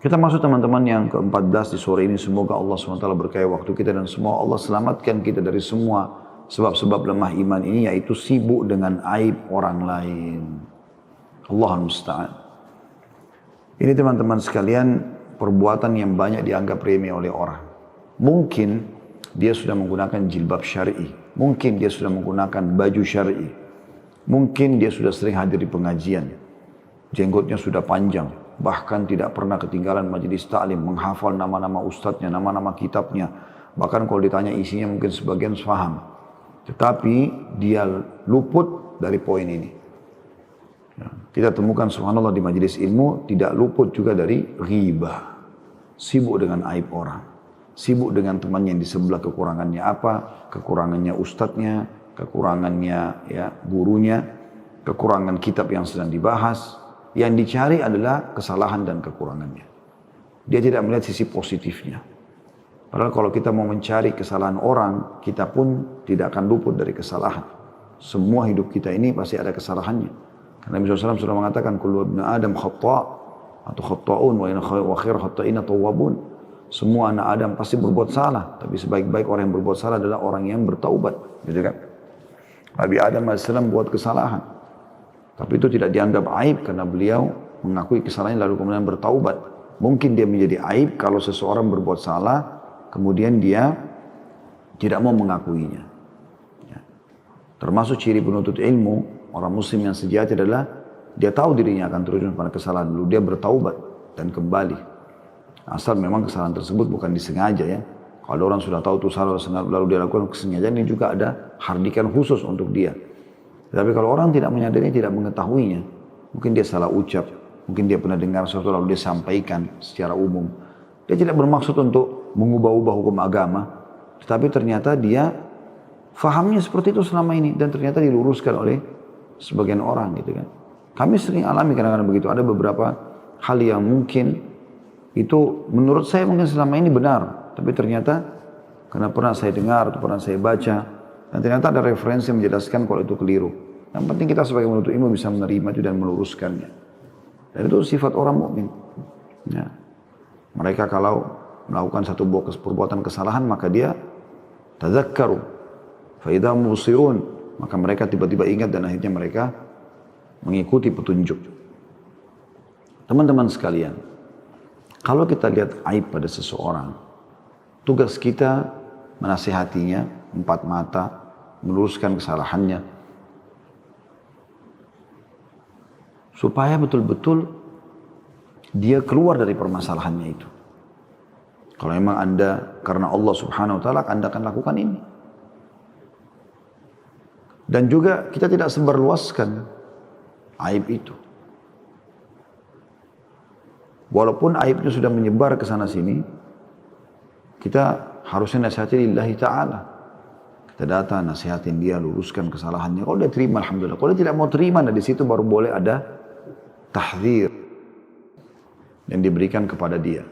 Kita masuk teman-teman yang ke-14 di sore ini. Semoga Allah SWT berkahi waktu kita dan semua Allah selamatkan kita dari semua sebab-sebab lemah iman ini, yaitu sibuk dengan aib orang lain. Allahul musta'an. Ini teman-teman sekalian perbuatan yang banyak dianggap remeh oleh orang. Mungkin dia sudah menggunakan jilbab syar'i, mungkin dia sudah menggunakan baju syar'i, mungkin dia sudah sering hadir di pengajian, jenggotnya sudah panjang, bahkan tidak pernah ketinggalan majelis ta'lim, menghafal nama-nama ustadznya, nama-nama kitabnya, bahkan kalau ditanya isinya mungkin sebagian faham, tetapi dia luput dari poin ini. Kita temukan subhanallah di majelis ilmu tidak luput juga dari ghibah, sibuk dengan aib orang, sibuk dengan temannya yang di sebelah, kekurangannya apa, kekurangannya ustadznya, kekurangannya ya gurunya, kekurangan kitab yang sedang dibahas. Yang dicari adalah kesalahan dan kekurangannya. Dia tidak melihat sisi positifnya. Padahal kalau kita mau mencari kesalahan orang, kita pun tidak akan luput dari kesalahan. Semua hidup kita ini pasti ada kesalahannya. Karena Nabi SAW sudah mengatakan, kullu ibn Adam khata' atau khata'un wa khair khata'ina tawwabun. Semua anak Adam pasti berbuat salah, tapi sebaik-baik orang yang berbuat salah adalah orang yang bertaubat. Gitu kan? Nabi Adam AS buat kesalahan, tapi itu tidak dianggap aib karena beliau mengakui kesalahannya lalu kemudian bertaubat. Mungkin dia menjadi aib kalau seseorang berbuat salah, kemudian dia tidak mau mengakuinya. Ya. Termasuk ciri penuntut ilmu, orang muslim yang sejati adalah dia tahu dirinya akan terjun pada kesalahan, lalu dia bertaubat dan kembali. Asal memang kesalahan tersebut bukan disengaja ya. Kalau orang sudah tahu itu salah lalu dia lakukan kesengajaan, ini juga ada hardikan khusus untuk dia. Tapi kalau orang tidak menyadari, tidak mengetahuinya, mungkin dia salah ucap, mungkin dia pernah dengar sesuatu lalu dia sampaikan secara umum. Dia tidak bermaksud untuk mengubah-ubah hukum agama, tetapi ternyata dia fahamnya seperti itu selama ini dan ternyata diluruskan oleh sebagian orang gitu kan. Kami sering alami kadang-kadang begitu. Ada beberapa hal yang mungkin itu menurut saya mungkin selama ini benar, tapi ternyata karena pernah saya dengar atau pernah saya baca, dan ternyata ada referensi yang menjelaskan kalau itu keliru. Yang penting kita sebagai penuntut ilmu bisa menerima itu dan meluruskannya. Dan itu sifat orang mukmin. Ya. Mereka kalau melakukan satu perbuatan kesalahan maka dia tadzakkaru fa idza mubsirun, maka mereka tiba-tiba ingat dan akhirnya mereka mengikuti petunjuk. Teman-teman sekalian, kalau kita lihat aib pada seseorang, tugas kita menasihatinya empat mata, meluruskan kesalahannya, supaya betul-betul dia keluar dari permasalahannya itu. Kalau memang Anda karena Allah Subhanahu wa taala, Anda akan lakukan ini. Dan juga kita tidak sebarluaskan aib itu. Walaupun aib itu sudah menyebar ke sana sini, kita harusnya nasihati lillahi ta'ala. Kita datang, nasihatin dia, luruskan kesalahannya. Kalau dia terima, alhamdulillah. Kalau dia tidak mau terima, nah di situ baru boleh ada tahdzir yang diberikan kepada dia.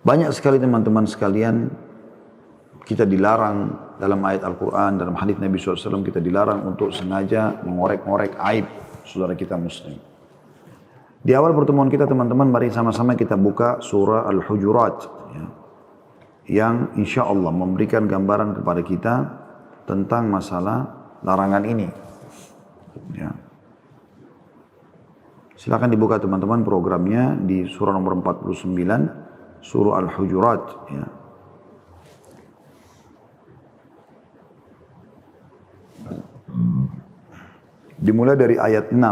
Banyak sekali teman-teman sekalian, kita dilarang dalam ayat Al-Quran, dalam hadis Nabi SAW, kita dilarang untuk sengaja mengorek-ngorek aib saudara kita muslim. Di awal pertemuan kita teman-teman, mari sama-sama kita buka surah Al-Hujurat. Ya, yang insya Allah memberikan gambaran kepada kita tentang masalah larangan ini. Ya. Silakan dibuka teman-teman programnya di surah nomor 49, surah Al-Hujurat. Ya. Dimulai dari ayat 6.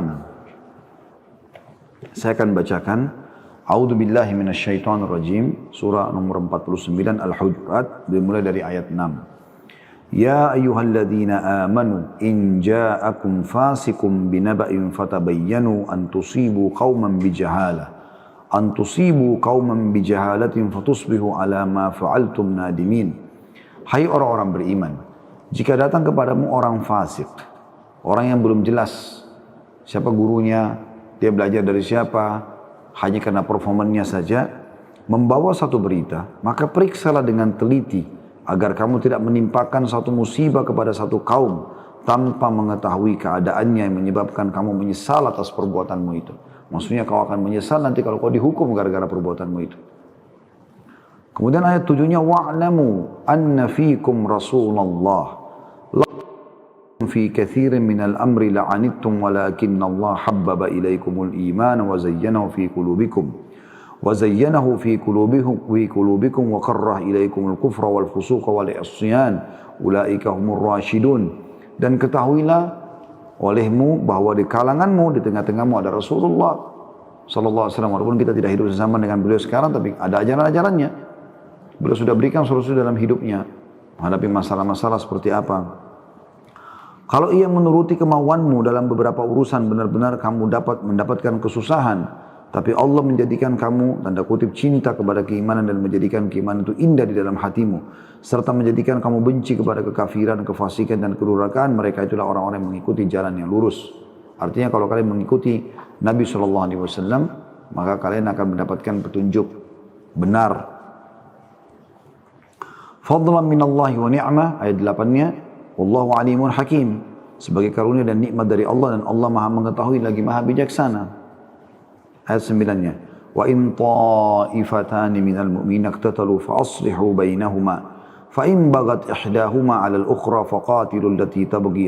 Saya akan bacakan. A'udzu billahi minasyaitonir rajim, surah nomor 49 Al-Hujurat, dimulai dari ayat 6. Ya ayyuhalladzina amanu in ja'akum fasiqun binaba'in fatabayyanu an tusibu qauman bijahalatin fatusbihu ala ma fa'altum nadimin. Hai orang-orang beriman, jika datang kepadamu orang fasik, orang yang belum jelas siapa gurunya, dia belajar dari siapa, hanya karena performannya saja, membawa satu berita, maka periksalah dengan teliti agar kamu tidak menimpakan satu musibah kepada satu kaum tanpa mengetahui keadaannya yang menyebabkan kamu menyesal atas perbuatanmu itu. Maksudnya kau akan menyesal nanti kalau kau dihukum gara-gara perbuatanmu itu. Kemudian ayat 7-nya wa'lamu anna fiikum Rasulullah fi katsirin minal amri la'anittum walakinna Allah habbaba ilaikumul iman wa zayyanahu fi qulubikum wa karrah ilaikumul kufra wal fusuqa wal isyan ulaika humur rasyidun. Dan ketahuilah olehmu bahwa di kalanganmu, di tengah-tengahmu ada Rasulullah sallallahu alaihi wasallam. Walaupun kita tidak hidup bersama dengan beliau sekarang, tapi ada ajaran-ajarannya. Beliau sudah berikan solusi dalam hidupnya menghadapi masalah-masalah seperti apa. Kalau ia menuruti kemauanmu dalam beberapa urusan, benar-benar kamu dapat mendapatkan kesusahan. Tapi Allah menjadikan kamu, tanda kutip, cinta kepada keimanan dan menjadikan keimanan itu indah di dalam hatimu. Serta menjadikan kamu benci kepada kekafiran, kefasikan dan kedurhakaan. Mereka itulah orang-orang yang mengikuti jalan yang lurus. Artinya kalau kalian mengikuti Nabi SAW, maka kalian akan mendapatkan petunjuk benar. Fadlan minallahi wa ni'mah, ayat 8-nya. Wallahu alimun hakim. Sebagai karunia dan nikmat dari Allah, dan Allah maha mengetahui lagi maha bijaksana. Ayat 9-nya. Wa in ta'ifatani minal mu'minin iqtatalu fa aslihu bainahuma fa in bagat ihdahuma 'ala al-ukhra faqatilu allati tabghi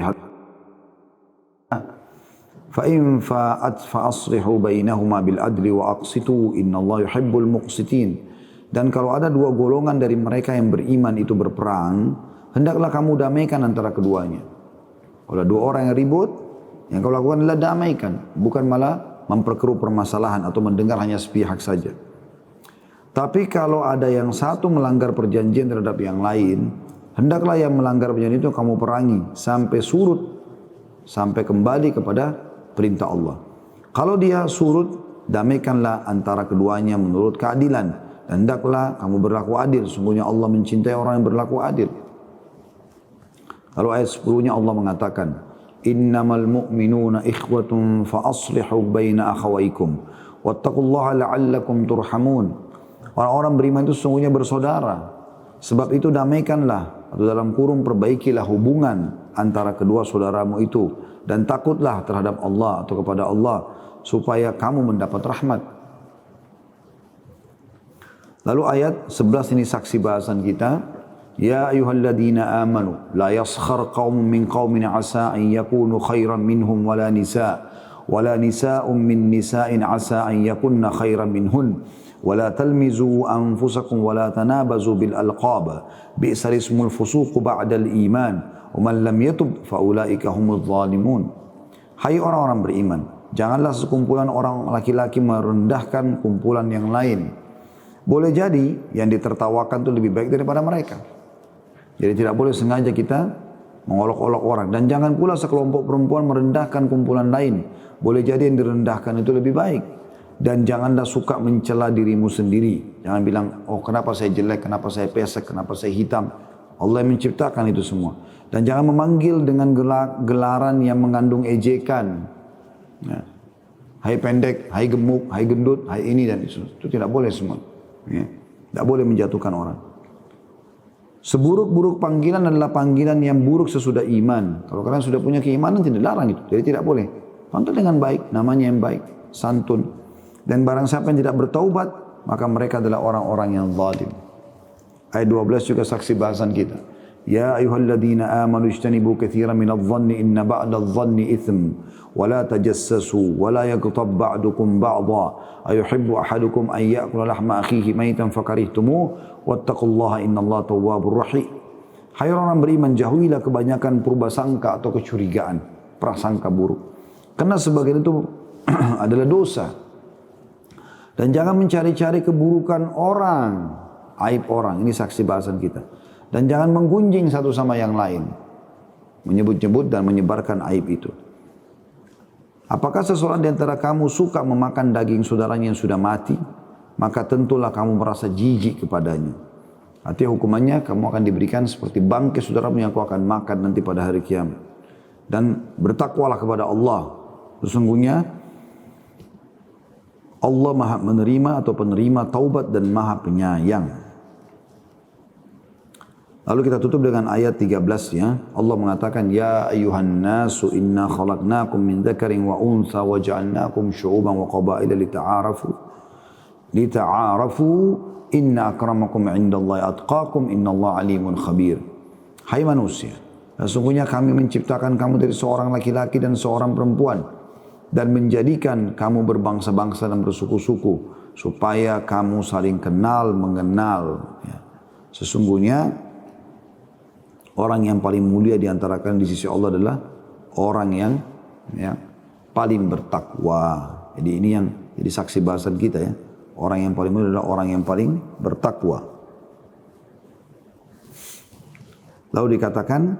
fa in fa'at fa aslihu bainahuma bil adli wa aqsitu innallaha yuhibbul muqsitin. Dan kalau ada dua golongan dari mereka yang beriman itu berperang, hendaklah kamu damaikan antara keduanya. Kalau dua orang yang ribut, yang kau lakukan adalah damaikan, bukan malah memperkeruh permasalahan atau mendengar hanya sepihak saja. Tapi kalau ada yang satu melanggar perjanjian terhadap yang lain, hendaklah yang melanggar perjanjian itu kamu perangi sampai surut, sampai kembali kepada perintah Allah. Kalau dia surut, damaikanlah antara keduanya menurut keadilan. Dan hendaklah kamu berlaku adil. Sungguhnya Allah mencintai orang yang berlaku adil. Lalu ayat 10-nya Allah mengatakan, innamal mu'minuna ikhwatun fa aslihu baina akhawaykum wattaqullaha la'allakum turhamun. Orang-orang beriman itu sesungguhnya bersaudara. Sebab itu damaikanlah, atau dalam kurung perbaikilah hubungan antara kedua saudaramu itu, dan takutlah terhadap Allah atau kepada Allah supaya kamu mendapat rahmat. Lalu ayat 11 ini saksi bahasan kita. Ya ayyuhalladzina amanu la yaskhar qaumun min qaumin asa an yakunu khairan minhum wala nisa'un min nisa'in asa an yakunna khairan minhun wala talmizu anfusakum wala tanabazu bil alqab bi'sal ismul fusuq ba'dal iman wa man lam yatub fa ulaika humudz zalimun. Hai orang-orang beriman, janganlah sekumpulan orang laki-laki merendahkan kumpulan yang lain. Boleh jadi yang ditertawakan itu lebih baik daripada mereka. Jadi tidak boleh sengaja kita mengolok-olok orang. Dan jangan pula sekelompok perempuan merendahkan kumpulan lain. Boleh jadi yang direndahkan itu lebih baik. Dan janganlah suka mencela dirimu sendiri. Jangan bilang, oh kenapa saya jelek, kenapa saya pesek, kenapa saya hitam. Allah yang menciptakan itu semua. Dan jangan memanggil dengan gelaran yang mengandung ejekan. Ya. Hai pendek, hai gemuk, hai gendut, hai ini dan itu. Itu tidak boleh semua. Ya. Tidak boleh menjatuhkan orang. Seburuk-buruk panggilan adalah panggilan yang buruk sesudah iman. Kalau kalian sudah punya keimanan tidak larang itu. Jadi tidak boleh. Panggil dengan baik, namanya yang baik, santun. Dan barang siapa yang tidak bertaubat, maka mereka adalah orang-orang yang zalim. Ayat 12 juga saksi bahasan kita. Ya ayyuhalladzina amanu ijtanibu katsiran minadh-dhanni inna ba'dadh-dhanni itsm wa la tajassasu wa la yaghtab ba'dukum ba'dha ayuhibbu ahadukum an ya'kula lahma akhihi maytan fakarihtumuh wattaqullaha innallaha tawwabur rahim. Hai orang beriman, jauhilah kebanyakan purbasangka atau kecurigaan, prasangka buruk. Karena sebagian itu adalah dosa. Dan jangan mencari-cari keburukan orang, aib orang. Ini saksi bahasan kita. Dan jangan menggunjing satu sama yang lain, menyebut-nyebut dan menyebarkan aib itu. Apakah seseorang di antara kamu suka memakan daging saudaranya yang sudah mati? Maka tentulah kamu merasa jijik kepadanya. Artinya hukumannya kamu akan diberikan seperti bangkai saudaramu yang kau akan makan nanti pada hari kiamat. Dan bertakwalah kepada Allah. Sesungguhnya Allah maha menerima atau penerima taubat dan maha penyayang. Lalu kita tutup dengan ayat 13 ya. Allah mengatakan, Ya ayuhan nasu inna khalaqnakum min dzakarin wa untha wa ja'alnakum syu'uban wa qabaila lita'arafu. Lita'arafu inna akramakum indallahi atqakum innallaha alimun khabir. Hai manusia, sesungguhnya kami menciptakan kamu dari seorang laki-laki dan seorang perempuan dan menjadikan kamu berbangsa-bangsa dan bersuku-suku supaya kamu saling kenal mengenal. Ya. Sesungguhnya orang yang paling mulia di antara kalian di sisi Allah adalah orang yang paling bertakwa. Jadi ini yang jadi saksi bahasan kita ya. Orang yang paling mulia adalah orang yang paling bertakwa. Lalu dikatakan,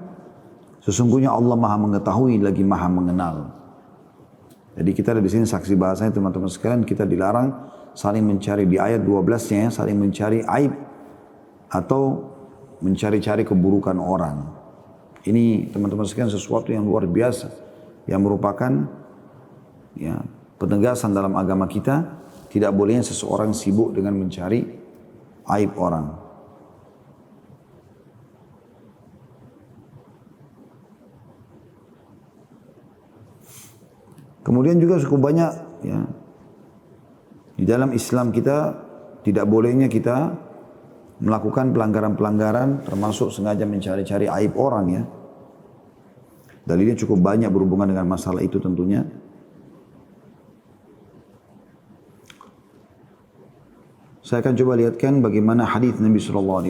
sesungguhnya Allah Maha mengetahui lagi Maha mengenal. Jadi kita ada di sini saksi bahasanya teman-teman sekalian, kita dilarang saling mencari di ayat 12-nya ya, saling mencari aib atau mencari-cari keburukan orang. Ini teman-teman sekalian sesuatu yang luar biasa yang merupakan ya, penegasan dalam agama kita. Tidak bolehnya seseorang sibuk dengan mencari aib orang. Kemudian juga cukup banyak ya, di dalam Islam kita tidak bolehnya kita melakukan pelanggaran-pelanggaran termasuk sengaja mencari-cari aib orang ya. Dalilnya cukup banyak berhubungan dengan masalah itu tentunya. Saya akan coba lihatkan bagaimana hadis Nabi SAW.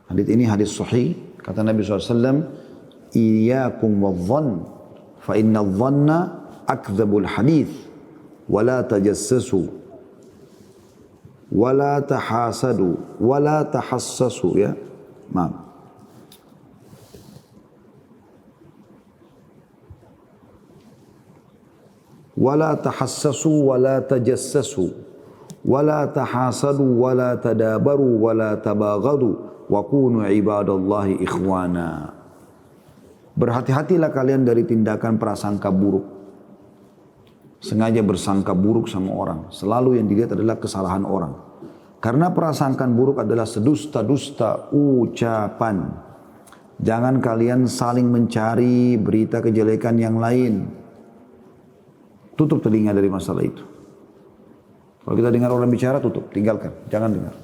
Hadis ini hadis sahih. Kata Nabi SAW, Iyyakum wadh-dhann fa inna adh-dhanna akdzabul hadits wa la tajassasu wa la tahasadu wa la tahassasu ya. Maaf. Wa la tahassasu wa la tajassasu wa la tahasadu wa la tadabaru wa la tabaghadu wa kunu ibadallahi ikhwana. Berhati-hatilah kalian dari tindakan prasangka buruk. Sengaja bersangka buruk sama orang. Selalu yang dilihat adalah kesalahan orang. Karena prasangkaan buruk adalah sedusta-dusta ucapan. Jangan kalian saling mencari berita kejelekan yang lain. Tutup telinga dari masalah itu. Kalau kita dengar orang bicara, tutup, tinggalkan. Jangan dengar.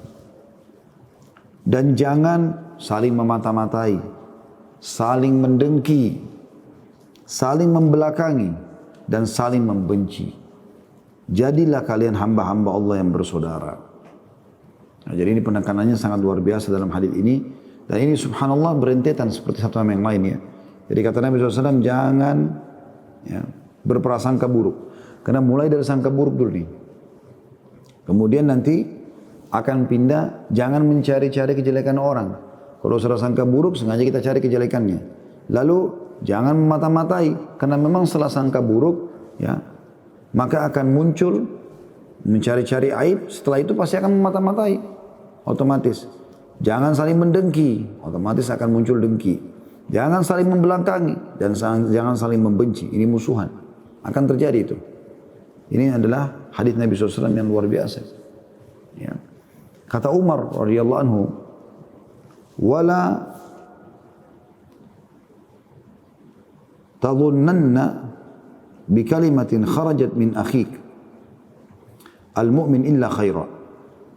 Dan jangan saling memata-matai. Saling mendengki, saling membelakangi, dan saling membenci. Jadilah kalian hamba-hamba Allah yang bersaudara. Nah, jadi ini penekanannya sangat luar biasa dalam hadis ini. Dan ini subhanallah berentetan seperti satu sama yang lain ya. Jadi kata Nabi SAW, jangan ya, berprasangka buruk. Karena mulai dari sangka buruk dulu nih. Kemudian nanti akan pindah, jangan mencari-cari kejelekan orang. Kalau sudah sangka buruk, sengaja kita cari kejelekannya. Lalu jangan memata-matai, karena memang setelah sangka buruk, ya, maka akan muncul mencari-cari aib. Setelah itu pasti akan memata-matai, otomatis. Jangan saling mendengki, otomatis akan muncul dengki. Jangan saling membelakangi dan jangan saling membenci. Ini musuhan, akan terjadi itu. Ini adalah hadis Nabi SAW yang luar biasa. Ya. Kata Umar radhiyallahu anhu, wala tadhunnanna bikalimatin kharajat min akhik al-mu'min illa khaira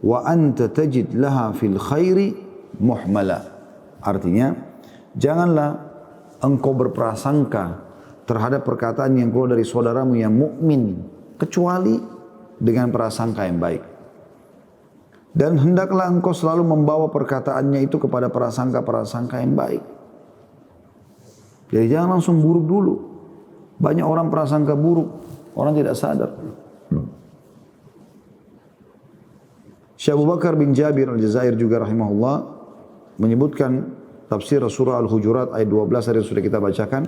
wa anta tajid laha fil khairi muhmala. Artinya, janganlah engkau berprasangka terhadap perkataan yang keluar dari saudaramu yang mukmin kecuali dengan prasangka yang baik. Dan hendaklah engkau selalu membawa perkataannya itu kepada prasangka-prasangka yang baik. Jadi jangan langsung buruk dulu. Banyak orang prasangka buruk, orang tidak sadar. Syekh Abu Bakar bin Jabir al-Jazair juga rahimahullah menyebutkan tafsir surah Al-Hujurat ayat 12 yang sudah kita bacakan.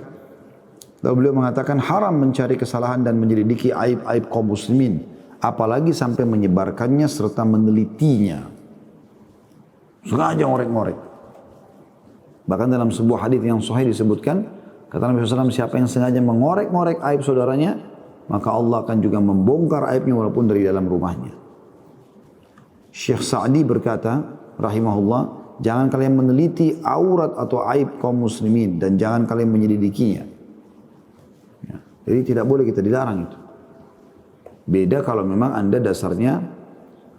Lalu beliau mengatakan haram mencari kesalahan dan menyelidiki aib-aib kaum muslimin, apalagi sampai menyebarkannya serta menelitinya. Sengaja ngorek-ngorek. Bahkan dalam sebuah hadis yang sahih disebutkan, kata Nabi SAW, siapa yang sengaja mengorek-ngorek aib saudaranya, maka Allah akan juga membongkar aibnya walaupun dari dalam rumahnya. Syekh Sa'di berkata, rahimahullah, jangan kalian meneliti aurat atau aib kaum muslimin dan jangan kalian menyelidikinya. Ya. Jadi tidak boleh kita dilarang itu. Beda kalau memang Anda dasarnya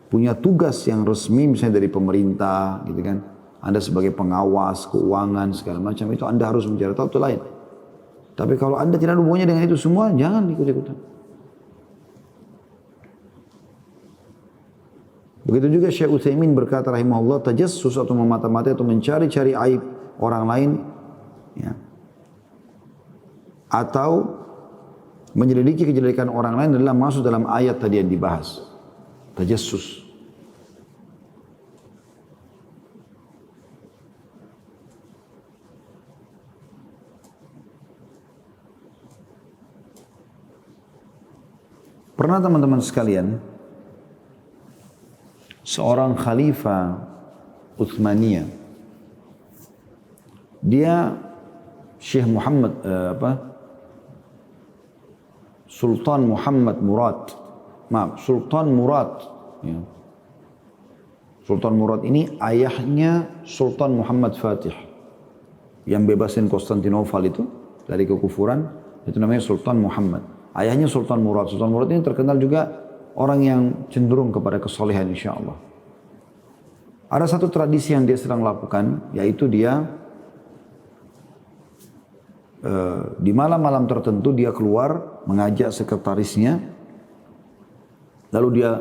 punya tugas yang resmi misalnya dari pemerintah gitu kan. Anda sebagai pengawas keuangan segala macam itu Anda harus mencari tahu, itu lain. Tapi kalau Anda tidak ada hubungannya dengan itu semua, jangan ikut-ikutan. Begitu juga Syekh Utsaimin berkata rahimahullah, tajassus atau memata-matai atau mencari-cari aib orang lain, ya, atau menyelidiki kejelekan orang lain adalah masuk dalam ayat tadi yang dibahas. Tajassus. Pernah teman-teman sekalian, seorang khalifah Utsmaniyah, dia Syekh Muhammad Sultan Muhammad Murad, Sultan Murad, ya. Sultan Murad ini ayahnya Sultan Muhammad Fatih yang bebasin Konstantinopel itu dari kekufuran, itu namanya Sultan Muhammad. Ayahnya Sultan Murad. Sultan Murad ini terkenal juga orang yang cenderung kepada kesolehan insya Allah. Ada satu tradisi yang dia sedang lakukan, yaitu dia di malam-malam tertentu dia keluar mengajak sekretarisnya, lalu dia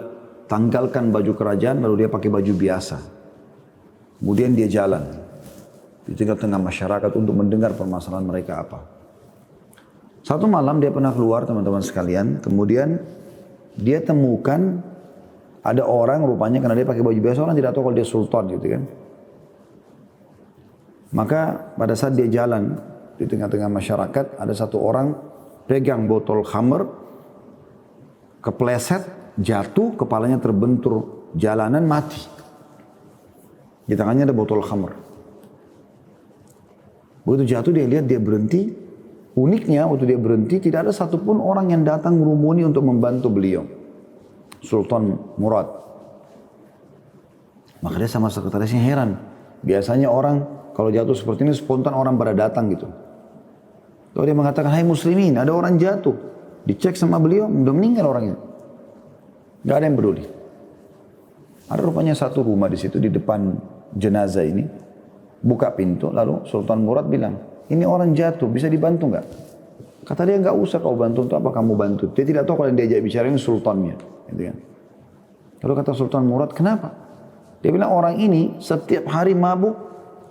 tanggalkan baju kerajaan, lalu dia pakai baju biasa. Kemudian dia jalan di tengah-tengah masyarakat untuk mendengar permasalahan mereka apa. Satu malam dia pernah keluar teman-teman sekalian, kemudian dia temukan ada orang rupanya karena dia pakai baju biasa, orang tidak tahu kalau dia sultan gitu kan. Maka pada saat dia jalan di tengah-tengah masyarakat, ada satu orang pegang botol khamr, kepleset, jatuh, kepalanya terbentur jalanan, mati. Di tangannya ada botol khamr. Begitu jatuh dia lihat, dia berhenti. Uniknya waktu dia berhenti tidak ada satupun orang yang datang merumuni untuk membantu beliau, Sultan Murad. Maka dia sama sekretarisnya heran. Biasanya orang kalau jatuh seperti ini spontan orang pada datang gitu. Lalu dia mengatakan, hai muslimin, ada orang jatuh. Dicek sama beliau, udah meninggal orangnya. Gak ada yang peduli. Ada rupanya satu rumah di situ di depan jenazah ini. Buka pintu, lalu Sultan Murad bilang, ini orang jatuh, bisa dibantu nggak? Kata dia, nggak usah kau bantu, untuk apa kamu bantu? Dia tidak tahu kalau yang diajak bicara ini sultannya. Gitu kan. Lalu kata Sultan Murad, kenapa? Dia bilang, orang ini setiap hari mabuk,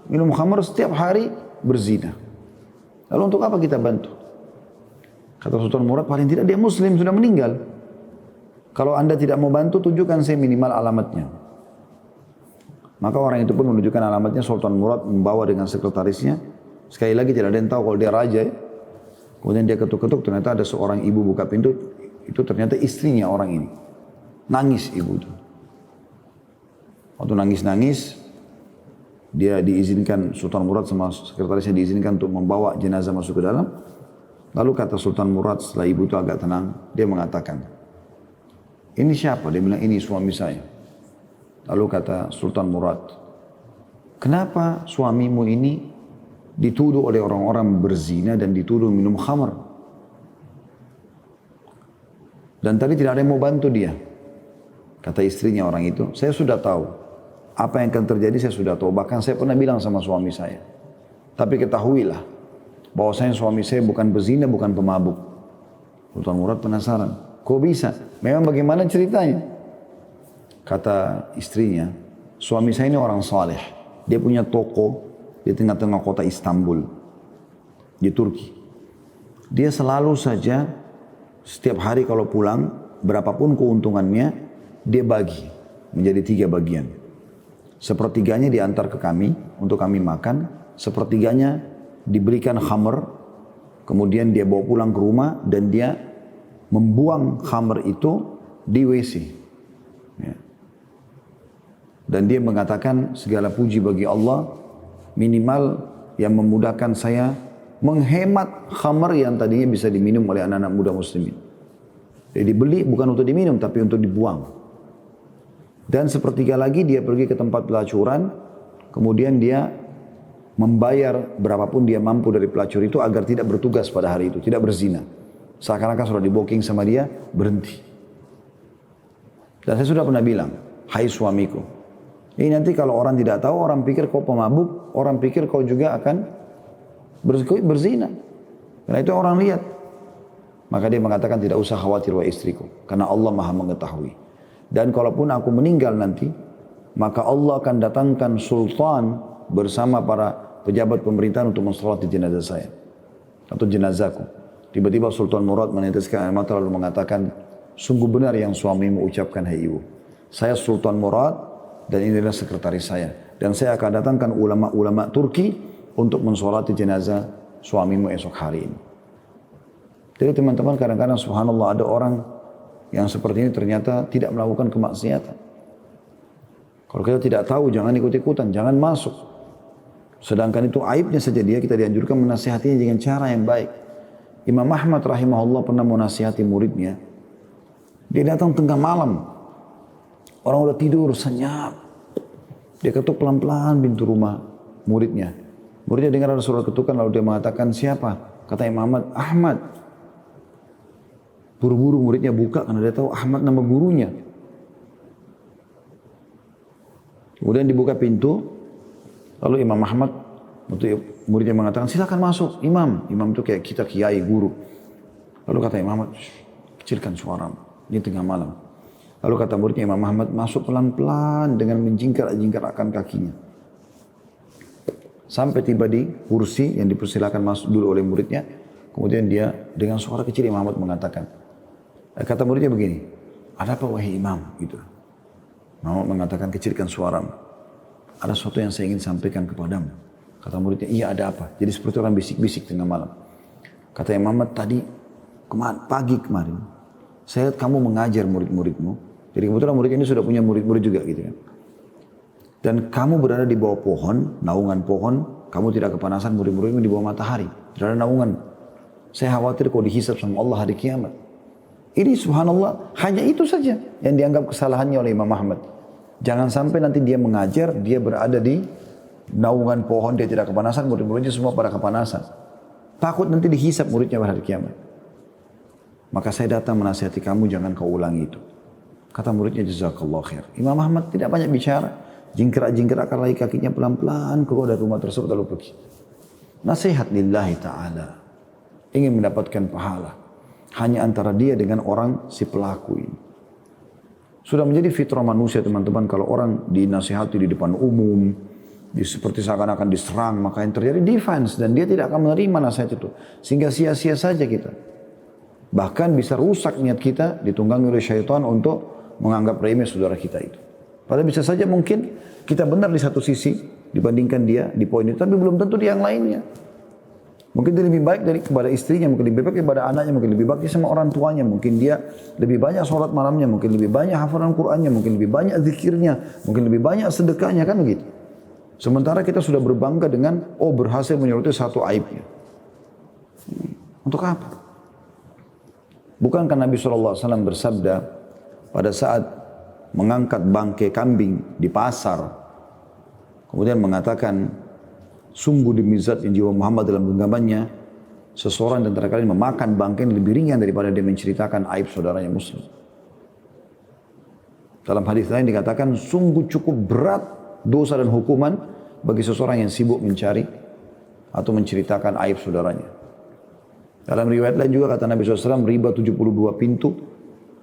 minum khamr, setiap hari berzina. Lalu untuk apa kita bantu? Kata Sultan Murad, paling tidak dia muslim, sudah meninggal. Kalau anda tidak mau bantu, tunjukkan saya minimal alamatnya. Maka orang itu pun menunjukkan alamatnya. Sultan Murad membawa dengan sekretarisnya. Sekali lagi tidak ada yang tahu kalau dia raja. Kemudian dia ketuk-ketuk, ternyata ada seorang ibu buka pintu. Itu ternyata istrinya orang ini. Nangis ibu itu. Waktu nangis-nangis, dia diizinkan, Sultan Murad sama sekretarisnya diizinkan untuk membawa jenazah masuk ke dalam. Lalu kata Sultan Murad setelah ibu itu agak tenang, dia mengatakan, ini siapa? Dia bilang, ini suami saya. Lalu kata Sultan Murad, kenapa suamimu ini dituduh oleh orang-orang berzina dan dituduh minum khamr? Dan tadi tidak ada yang mau bantu dia. Kata istrinya orang itu, saya sudah tahu. Apa yang akan terjadi saya sudah tahu. Bahkan saya pernah bilang sama suami saya. Tapi ketahuilah, bahwasanya suami saya bukan pezina, bukan pemabuk. Sultan Murad penasaran. Kok bisa? Memang bagaimana ceritanya? Kata istrinya, suami saya ini orang saleh. Dia punya toko di tengah-tengah kota Istanbul, di Turki. Dia selalu saja, setiap hari kalau pulang, berapapun keuntungannya, dia bagi menjadi 3 bagian. Sepertiganya diantar ke kami, untuk kami makan. Sepertiganya diberikan khamr, kemudian dia bawa pulang ke rumah, dan dia membuang khamr itu di WC. Ya. Dan dia mengatakan, segala puji bagi Allah, minimal yang memudahkan saya menghemat khamr yang tadinya bisa diminum oleh anak-anak muda muslimin. Jadi dibeli bukan untuk diminum tapi untuk dibuang. Dan sepertiga lagi dia pergi ke tempat pelacuran, kemudian dia membayar berapapun dia mampu dari pelacur itu agar tidak bertugas pada hari itu, tidak berzina. Seakan-akan sudah di-booking sama dia, berhenti. Dan saya sudah pernah bilang, hai suamiku, ini nanti kalau orang tidak tahu, orang pikir kau pemabuk, orang pikir kau juga akan berzina. Karena itu orang lihat. Maka dia mengatakan tidak usah khawatir wahai istriku, karena Allah Maha mengetahui. Dan kalaupun aku meninggal nanti, maka Allah akan datangkan sultan bersama para pejabat pemerintahan untuk mensolati jenazah saya atau jenazahku. Tiba-tiba Sultan Murad meneteskan air mata lalu mengatakan, sungguh benar yang suamimu ucapkan, hai ibu. Saya Sultan Murad dan ini adalah sekretaris saya. Dan saya akan datangkan ulama-ulama Turki untuk mensolati jenazah suamimu esok hari ini. Jadi teman-teman, kadang-kadang subhanallah ada orang yang seperti ini ternyata tidak melakukan kemaksiatan. Kalau kita tidak tahu, jangan ikut-ikutan, jangan masuk. Sedangkan itu aibnya saja dia, kita dianjurkan menasihatinya dengan cara yang baik. Imam Ahmad rahimahullah pernah menasihati muridnya. Dia datang tengah malam. Orang udah tidur, senyap. Dia ketuk pelan-pelan pintu rumah muridnya. Muridnya dengar ada suara ketukan, lalu dia mengatakan, siapa? Kata Imam Ahmad, Ahmad. Buru-buru muridnya buka karena dia tahu Ahmad nama gurunya. Kemudian dibuka pintu, lalu Imam Ahmad, muridnya mengatakan, silakan masuk Imam. Imam itu kayak kita kiai, guru. Lalu kata Imam Ahmad, kecilkan suara, ini tengah malam. Lalu kata muridnya Imam Ahmad, masuk pelan-pelan dengan menjingkar-jingkarkan kakinya. Sampai tiba di kursi yang dipersilakan masuk dulu oleh muridnya. Kemudian dia dengan suara kecil Imam Ahmad mengatakan, kata muridnya begini, ada apa wahai imam? Gitu. Imam Ahmad mengatakan, kecilkan suaramu. Ada sesuatu yang saya ingin sampaikan kepadamu. Kata muridnya, iya ada apa? Jadi seperti orang bisik-bisik tengah malam. Kata Imam Ahmad, tadi pagi kemarin, saya lihat kamu mengajar murid-muridmu. Jadi kebetulan murid ini sudah punya murid-murid juga gitu kan. Dan kamu berada di bawah pohon, naungan pohon, kamu tidak kepanasan, murid-muridmu di bawah matahari. Tidak ada naungan. Saya khawatir kau dihisab sama Allah hari kiamat. Ini subhanallah, hanya itu saja yang dianggap kesalahannya oleh Imam Ahmad. Jangan sampai nanti dia mengajar, dia berada di naungan pohon, dia tidak kepanasan, murid-muridnya semua pada kepanasan. Takut nanti dihisab muridnya pada hari kiamat. Maka saya datang menasihati kamu, jangan kau ulangi itu. Kata muridnya, jazakallah khair. Imam Ahmad tidak banyak bicara, jingkrak-jingkrakkan lagi kakinya pelan-pelan keluar dari rumah tersebut lalu pergi. Nasihat lillahi ta'ala. Ingin mendapatkan pahala. Hanya antara dia dengan orang si pelaku ini. Sudah menjadi fitrah manusia teman-teman, kalau orang dinasihati di depan umum, seperti seakan-akan diserang, maka yang terjadi defense dan dia tidak akan menerima nasihat itu. Sehingga sia-sia saja kita. Bahkan bisa rusak niat kita, ditunggangi oleh syaitan untuk menganggap remeh saudara kita itu. Padahal bisa saja mungkin kita benar di satu sisi dibandingkan dia di poin itu, tapi belum tentu di yang lainnya. Mungkin dia lebih baik kepada istrinya, mungkin lebih baik kepada anaknya, mungkin lebih baik sama orang tuanya, mungkin dia lebih banyak sholat malamnya, mungkin lebih banyak hafalan Qur'annya, mungkin lebih banyak zikirnya, mungkin lebih banyak sedekahnya, kan begitu. Sementara kita sudah berbangga dengan, berhasil menyoroti satu aibnya. Untuk apa? Bukankah Nabi SAW bersabda pada saat mengangkat bangkai kambing di pasar, kemudian mengatakan, sungguh demi zat yang jiwa Muhammad dalam genggamannya, seseorang di antara kalian memakan bangkai yang lebih ringan daripada dia menceritakan aib saudaranya muslim. Dalam hadis lain dikatakan, sungguh cukup berat dosa dan hukuman bagi seseorang yang sibuk mencari atau menceritakan aib saudaranya. Dalam riwayat lain juga kata Nabi SAW, riba 72 pintu,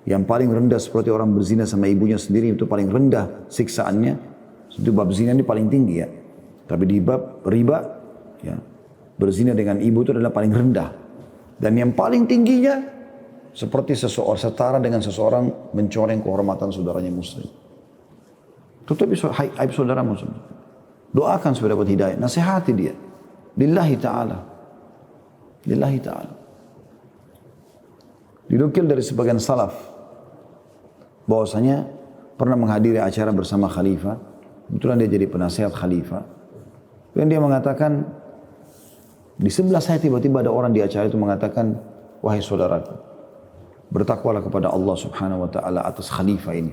yang paling rendah seperti orang berzina sama ibunya sendiri, itu paling rendah siksaannya. Itu bab zina ini paling tinggi ya. Tapi di bab riba, ya, berzina dengan ibu itu adalah paling rendah. Dan yang paling tingginya, seperti seseorang setara dengan seseorang mencoreng kehormatan saudaranya muslim. Tutupi aib saudara muslim. Doakan supaya dapat hidayah. Nasihati dia. Lillahi ta'ala. Lillahi ta'ala. Dinukil dari sebagian salaf, bahwasanya pernah menghadiri acara bersama khalifah. Kebetulan dia jadi penasihat khalifah. Dan dia mengatakan, di sebelah saya tiba-tiba ada orang di acara itu mengatakan, wahai saudaraku, bertakwalah kepada Allah subhanahu wa ta'ala atas khalifah ini.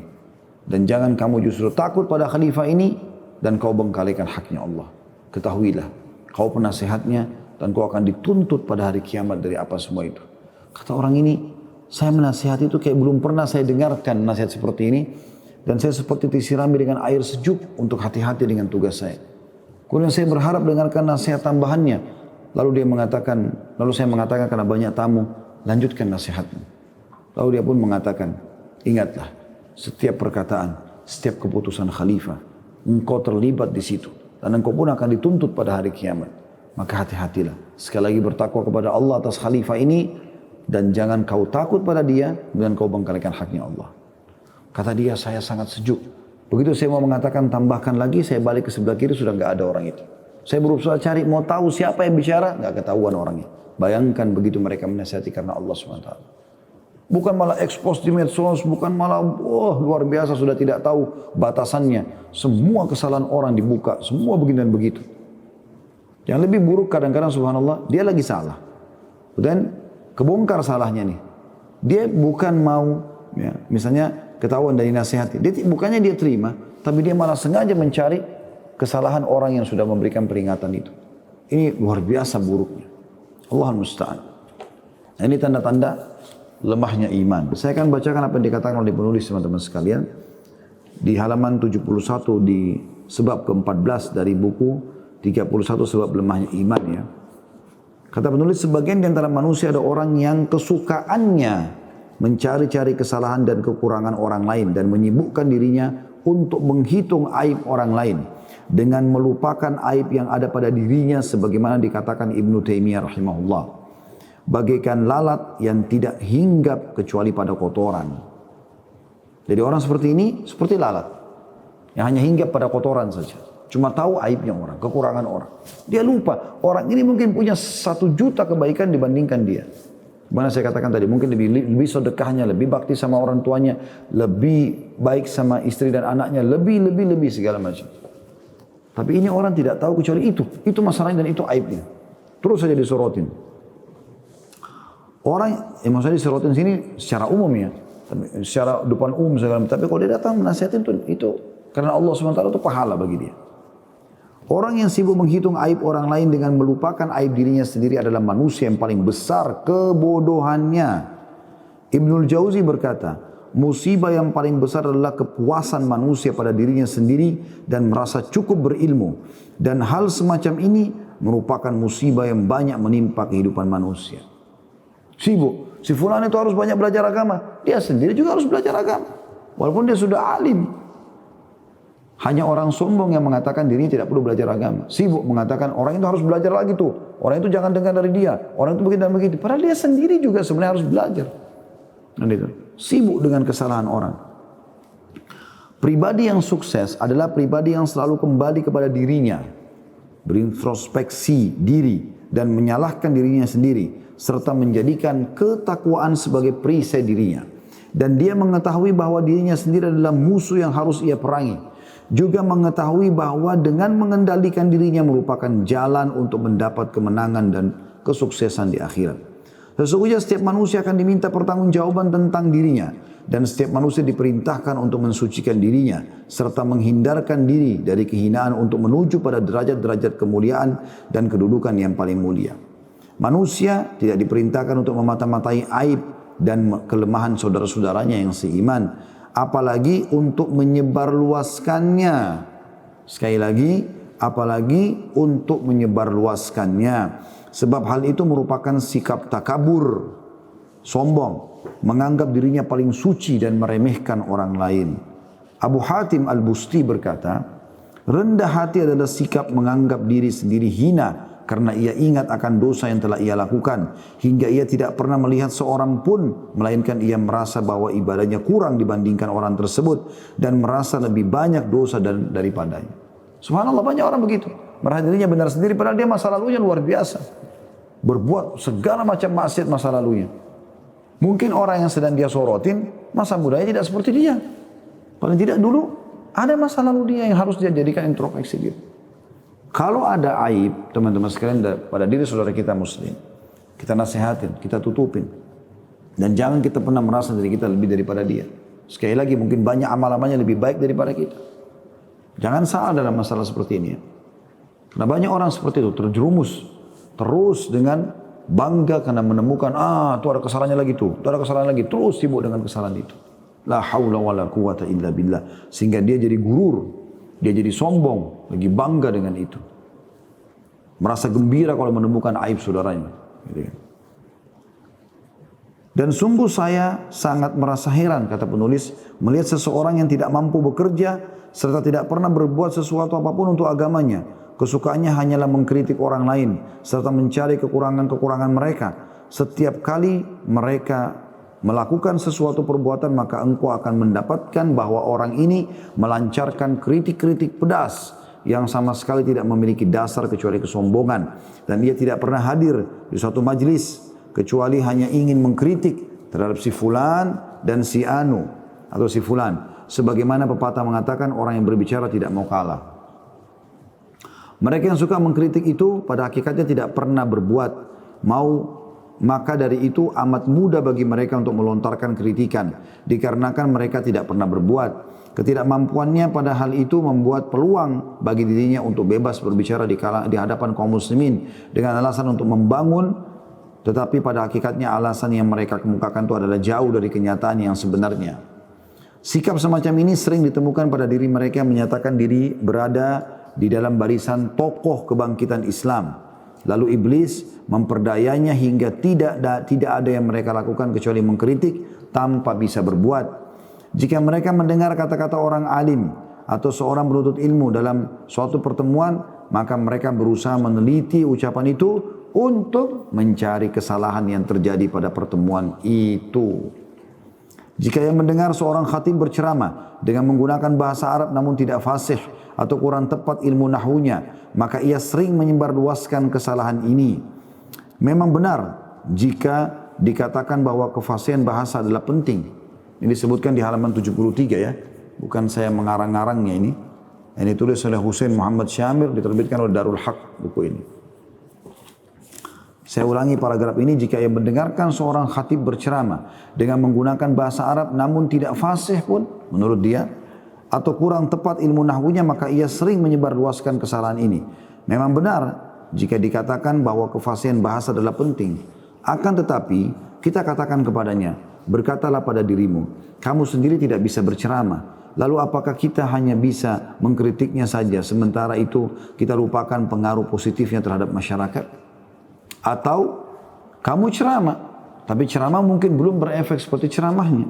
Dan jangan kamu justru takut pada khalifah ini, dan kau bengkalikan haknya Allah. Ketahuilah, kau penasehatnya dan kau akan dituntut pada hari kiamat dari apa semua itu. Kata orang ini, saya menasihati itu kayak belum pernah saya dengarkan nasihat seperti ini. Dan saya seperti disirami dengan air sejuk untuk hati-hati dengan tugas saya. Kemudian saya berharap dengarkan nasihat tambahannya. Lalu saya mengatakan karena banyak tamu, lanjutkan nasihatmu. Lalu dia pun mengatakan, ingatlah, setiap perkataan, setiap keputusan khalifah, engkau terlibat di situ. Dan engkau pun akan dituntut pada hari kiamat. Maka hati-hatilah. Sekali lagi bertakwa kepada Allah atas khalifah ini. Dan jangan kau takut pada dia, dan kau bengkalikan haknya Allah. Kata dia, saya sangat sejuk. Begitu saya mau mengatakan tambahkan lagi, saya balik ke sebelah kiri, sudah enggak ada orang itu. Saya berusaha cari, mau tahu siapa yang bicara, enggak ketahuan orangnya. Bayangkan begitu mereka menasihati karena Allah SWT. Bukan malah expose di medsos, bukan malah luar biasa sudah tidak tahu batasannya. Semua kesalahan orang dibuka, semua begini dan begitu. Yang lebih buruk kadang-kadang subhanallah, dia lagi salah. Dan kebongkar salahnya nih. Dia bukan mau, ya, misalnya ketahuan dari nasihatnya. Bukannya dia terima, tapi dia malah sengaja mencari kesalahan orang yang sudah memberikan peringatan itu. Ini luar biasa buruknya. Allah musta'an. Nah, ini tanda-tanda lemahnya iman. Saya akan bacakan apa yang dikatakan oleh penulis teman-teman sekalian. Di halaman 71 di sebab ke-14 dari buku 31 sebab lemahnya iman ya. Kata penulis, sebagian di antara manusia ada orang yang kesukaannya mencari-cari kesalahan dan kekurangan orang lain dan menyibukkan dirinya untuk menghitung aib orang lain dengan melupakan aib yang ada pada dirinya sebagaimana dikatakan Ibnu Taimiyah rahimahullah, bagaikan lalat yang tidak hinggap kecuali pada kotoran. Jadi orang seperti ini seperti lalat yang hanya hinggap pada kotoran saja, cuma tahu aibnya orang, kekurangan orang. Dia lupa orang ini mungkin punya 1 juta kebaikan dibandingkan dia. Mana saya katakan tadi, mungkin lebih sedekahnya, lebih bakti sama orang tuanya, lebih baik sama istri dan anaknya, lebih segala macam. Tapi ini orang tidak tahu kecuali itu masalahnya dan itu aibnya. Terus saja disorotin. Orang, maksudnya disorotin sini secara umum ya, secara depan umum segala macam. Tapi kalau dia datang menasihatin itu karena Allah SWT itu pahala bagi dia. Orang yang sibuk menghitung aib orang lain dengan melupakan aib dirinya sendiri adalah manusia yang paling besar kebodohannya. Ibnul Jauzi berkata, musibah yang paling besar adalah kepuasan manusia pada dirinya sendiri dan merasa cukup berilmu. Dan hal semacam ini merupakan musibah yang banyak menimpa kehidupan manusia. Sibuk, si fulan itu harus banyak belajar agama, dia sendiri juga harus belajar agama. Walaupun dia sudah alim. Hanya orang sombong yang mengatakan dirinya tidak perlu belajar agama. Sibuk mengatakan orang itu harus belajar lagi tuh. Orang itu jangan dengar dari dia. Orang itu begini dan begitu. Padahal dia sendiri juga sebenarnya harus belajar. Dan itu sibuk dengan kesalahan orang. Pribadi yang sukses adalah pribadi yang selalu kembali kepada dirinya. Berintrospeksi diri dan menyalahkan dirinya sendiri. Serta menjadikan ketakwaan sebagai perisai dirinya. Dan dia mengetahui bahwa dirinya sendiri adalah musuh yang harus ia perangi. Juga mengetahui bahwa dengan mengendalikan dirinya merupakan jalan untuk mendapat kemenangan dan kesuksesan di akhirat. Sesungguhnya setiap manusia akan diminta pertanggungjawaban tentang dirinya. Dan setiap manusia diperintahkan untuk mensucikan dirinya. Serta menghindarkan diri dari kehinaan untuk menuju pada derajat-derajat kemuliaan dan kedudukan yang paling mulia. Manusia tidak diperintahkan untuk memata-matai aib dan kelemahan saudara-saudaranya yang seiman. Apalagi untuk menyebarluaskannya. Sekali lagi, apalagi untuk menyebarluaskannya. Sebab hal itu merupakan sikap takabur, sombong, menganggap dirinya paling suci dan meremehkan orang lain. Abu Hatim Al-Busti berkata, rendah hati adalah sikap menganggap diri sendiri hina karena ia ingat akan dosa yang telah ia lakukan, hingga ia tidak pernah melihat seorang pun, melainkan ia merasa bahwa ibadahnya kurang dibandingkan orang tersebut dan merasa lebih banyak dosa daripadanya. Subhanallah, banyak orang begitu, merasa dirinya benar sendiri padahal dia masa lalunya luar biasa, berbuat segala macam maksiat masa lalunya. Mungkin orang yang sedang dia sorotin masa mudanya tidak seperti dia, paling tidak dulu ada masa lalu dia yang harus dia jadikan introspeksi diri. Kalau ada aib, teman-teman sekalian, pada diri saudara kita muslim, kita nasihatin, kita tutupin. Dan jangan kita pernah merasa diri kita lebih daripada dia. Sekali lagi, mungkin banyak amal-amalnya lebih baik daripada kita. Jangan salah dalam masalah seperti ini ya. Karena banyak orang seperti itu terjerumus terus dengan bangga karena menemukan itu ada kesalahannya lagi tuh, itu ada kesalahan lagi, terus sibuk dengan kesalahan itu. La haula wala quwata illa billah. Sehingga dia jadi gurur, dia jadi sombong, lagi bangga dengan itu. Merasa gembira kalau menemukan aib saudaranya. Gitu kan. Dan sungguh saya sangat merasa heran, kata penulis, melihat seseorang yang tidak mampu bekerja, serta tidak pernah berbuat sesuatu apapun untuk agamanya. Kesukaannya hanyalah mengkritik orang lain, serta mencari kekurangan-kekurangan mereka. Setiap kali mereka melakukan sesuatu perbuatan, maka engkau akan mendapatkan bahwa orang ini melancarkan kritik-kritik pedas, yang sama sekali tidak memiliki dasar kecuali kesombongan. Dan dia tidak pernah hadir di suatu majlis, kecuali hanya ingin mengkritik terhadap si fulan dan si anu, atau si fulan. Sebagaimana pepatah mengatakan, orang yang berbicara tidak mau kalah. Mereka yang suka mengkritik itu pada hakikatnya tidak pernah berbuat maka dari itu amat mudah bagi mereka untuk melontarkan kritikan, dikarenakan mereka tidak pernah berbuat. Ketidakmampuannya pada hal itu membuat peluang bagi dirinya untuk bebas berbicara di hadapan kaum muslimin dengan alasan untuk membangun, tetapi pada hakikatnya alasan yang mereka kemukakan itu adalah jauh dari kenyataan yang sebenarnya. Sikap semacam ini sering ditemukan pada diri mereka yang menyatakan diri berada di dalam barisan tokoh kebangkitan Islam. Lalu iblis memperdayanya hingga tidak ada yang mereka lakukan kecuali mengkritik tanpa bisa berbuat. Jika mereka mendengar kata-kata orang alim atau seorang penuntut ilmu dalam suatu pertemuan, maka mereka berusaha meneliti ucapan itu untuk mencari kesalahan yang terjadi pada pertemuan itu. Jika ia mendengar seorang khatib berceramah dengan menggunakan bahasa Arab namun tidak fasih atau kurang tepat ilmu nahwunya, maka ia sering menyebarluaskan kesalahan ini. Memang benar jika dikatakan bahwa kefasihan bahasa adalah penting. Ini disebutkan di halaman 73 ya. Bukan saya mengarang-arangnya ini. Ini ditulis oleh Husain Muhammad Syamir, diterbitkan oleh Darul Haq buku ini. Saya ulangi paragraf ini, jika ia mendengarkan seorang khatib berceramah dengan menggunakan bahasa Arab namun tidak fasih pun menurut dia, atau kurang tepat ilmu nahwunya, maka ia sering menyebarluaskan kesalahan ini. Memang benar jika dikatakan bahwa kefasihan bahasa adalah penting. Akan tetapi kita katakan kepadanya, berkatalah pada dirimu, kamu sendiri tidak bisa berceramah. Lalu apakah kita hanya bisa mengkritiknya saja, sementara itu kita lupakan pengaruh positifnya terhadap masyarakat? Atau kamu ceramah, tapi ceramah mungkin belum berefek seperti ceramahnya.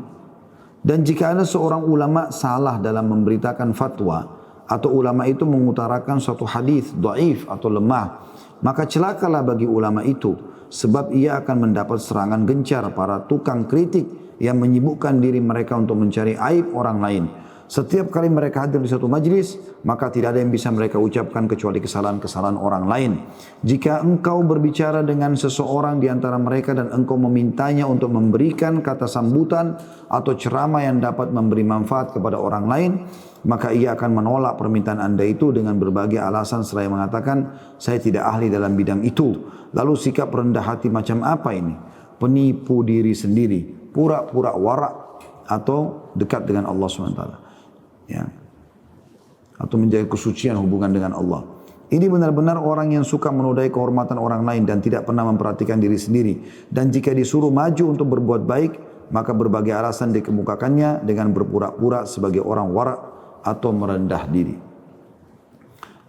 Dan jika ada seorang ulama salah dalam memberitakan fatwa, atau ulama itu mengutarakan suatu hadis dhaif atau lemah, maka celakalah bagi ulama itu, sebab ia akan mendapat serangan gencar para tukang kritik yang menyibukkan diri mereka untuk mencari aib orang lain. Setiap kali mereka hadir di satu majlis, maka tidak ada yang bisa mereka ucapkan kecuali kesalahan-kesalahan orang lain. Jika engkau berbicara dengan seseorang di antara mereka dan engkau memintanya untuk memberikan kata sambutan atau ceramah yang dapat memberi manfaat kepada orang lain, maka ia akan menolak permintaan anda itu dengan berbagai alasan seraya mengatakan, saya tidak ahli dalam bidang itu. Lalu sikap rendah hati macam apa ini? Penipu diri sendiri, pura-pura warak atau dekat dengan Allah SWT. Ya, atau menjaga kesucian hubungan dengan Allah. Ini benar-benar orang yang suka menodai kehormatan orang lain dan tidak pernah memperhatikan diri sendiri. Dan jika disuruh maju untuk berbuat baik, maka berbagai alasan dikemukakannya dengan berpura-pura sebagai orang warak atau merendah diri.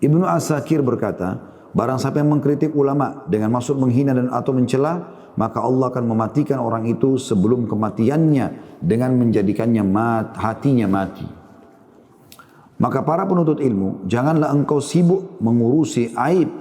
Ibnu Asakir berkata, barang siapa yang mengkritik ulama dengan maksud menghina dan atau mencela, maka Allah akan mematikan orang itu sebelum kematiannya dengan menjadikannya hatinya mati. Maka para penuntut ilmu, janganlah engkau sibuk mengurusi aib.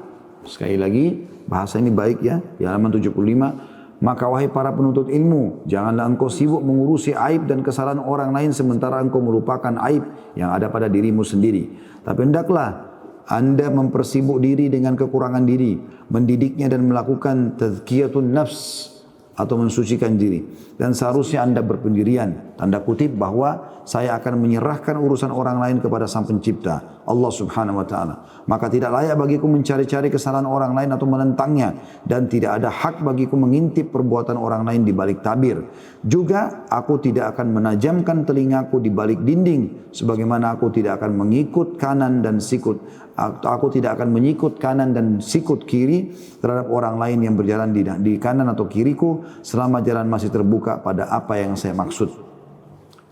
Sekali lagi, bahasa ini baik ya, di halaman 75. Maka wahai para penuntut ilmu, janganlah engkau sibuk mengurusi aib dan kesalahan orang lain sementara engkau melupakan aib yang ada pada dirimu sendiri. Tapi hendaklah anda mempersibuk diri dengan kekurangan diri, mendidiknya dan melakukan tazkiyatun nafs atau mensucikan diri. Dan seharusnya anda berpendirian Tanda kutip bahwa saya akan menyerahkan urusan orang lain kepada Sang Pencipta, Allah Subhanahu wa taala. Maka tidak layak bagiku mencari-cari kesalahan orang lain atau menentangnya, dan tidak ada hak bagiku mengintip perbuatan orang lain di balik tabir. Juga aku tidak akan menajamkan telingaku di balik dinding, sebagaimana aku tidak akan mengikut kanan dan sikut. Aku tidak akan mengikut kanan dan sikut kiri terhadap orang lain yang berjalan di kanan atau kiriku selama jalan masih terbuka pada apa yang saya maksud.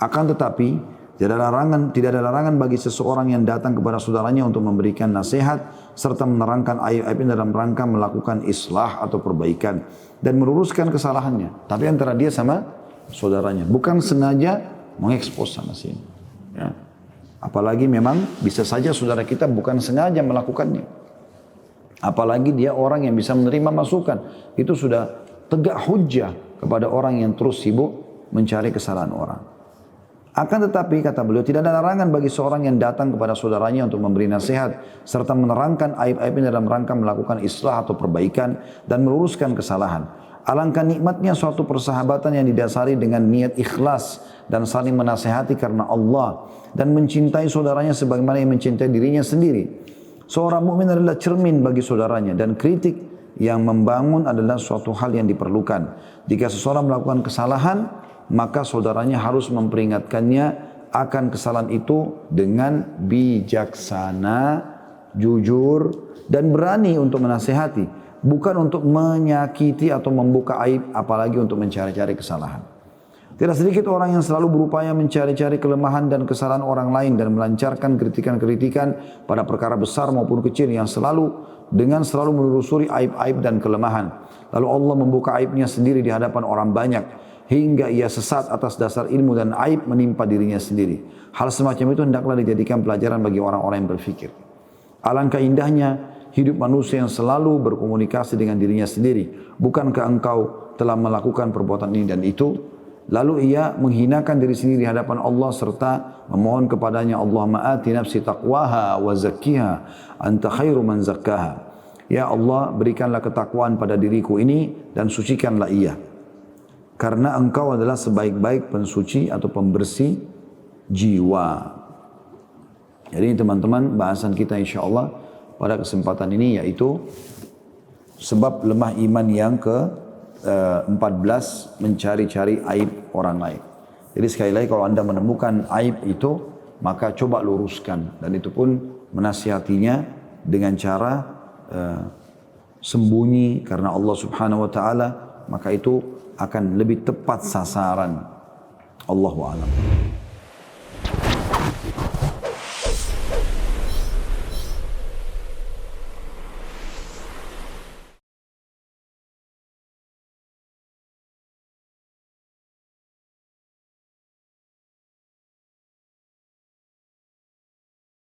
Akan tetapi tidak ada larangan bagi seseorang yang datang kepada saudaranya untuk memberikan nasihat serta menerangkan aib-aibnya dalam rangka melakukan islah atau perbaikan dan meluruskan kesalahannya. Tapi antara dia sama saudaranya, bukan sengaja mengekspos sana sini. Ya. Apalagi memang bisa saja saudara kita bukan sengaja melakukannya. Apalagi dia orang yang bisa menerima masukan. Itu sudah tegak hujjah kepada orang yang terus sibuk mencari kesalahan orang. Akan tetapi, kata beliau, tidak ada larangan bagi seorang yang datang kepada saudaranya untuk memberi nasihat serta menerangkan aib-aibnya dalam rangka melakukan islah atau perbaikan dan meluruskan kesalahan. Alangkah nikmatnya suatu persahabatan yang didasari dengan niat ikhlas dan saling menasihati karena Allah dan mencintai saudaranya sebagaimana yang mencintai dirinya sendiri. Seorang mukmin adalah cermin bagi saudaranya dan kritik yang membangun adalah suatu hal yang diperlukan. Jika seseorang melakukan kesalahan, maka saudaranya harus memperingatkannya akan kesalahan itu dengan bijaksana, jujur, dan berani untuk menasihati. Bukan untuk menyakiti atau membuka aib, apalagi untuk mencari-cari kesalahan. Tidak sedikit orang yang selalu berupaya mencari-cari kelemahan dan kesalahan orang lain dan melancarkan kritikan-kritikan pada perkara besar maupun kecil yang selalu menelusuri aib-aib dan kelemahan. Lalu Allah membuka aibnya sendiri di hadapan orang banyak hingga ia sesat atas dasar ilmu dan aib menimpa dirinya sendiri. Hal semacam itu hendaklah dijadikan pelajaran bagi orang-orang yang berfikir. Alangkah indahnya hidup manusia yang selalu berkomunikasi dengan dirinya sendiri. Bukankah engkau telah melakukan perbuatan ini dan itu? Lalu ia menghinakan diri sendiri di hadapan Allah serta memohon kepadanya, Allahumma ati nafsi taqwaha wa zakkiha anta khairu man zakkaha. Ya Allah, berikanlah ketakwaan pada diriku ini dan sucikanlah ia. Karena engkau adalah sebaik-baik pensuci atau pembersih jiwa. Jadi teman-teman, bahasan kita insyaAllah pada kesempatan ini yaitu sebab lemah iman yang ke-14, mencari-cari aib orang lain. Jadi sekali lagi kalau anda menemukan aib itu, maka coba luruskan. Dan itu pun menasihatinya dengan cara sembunyi karena Allah Subhanahu wa taala, maka itu akan lebih tepat sasaran. Allahu a'lam.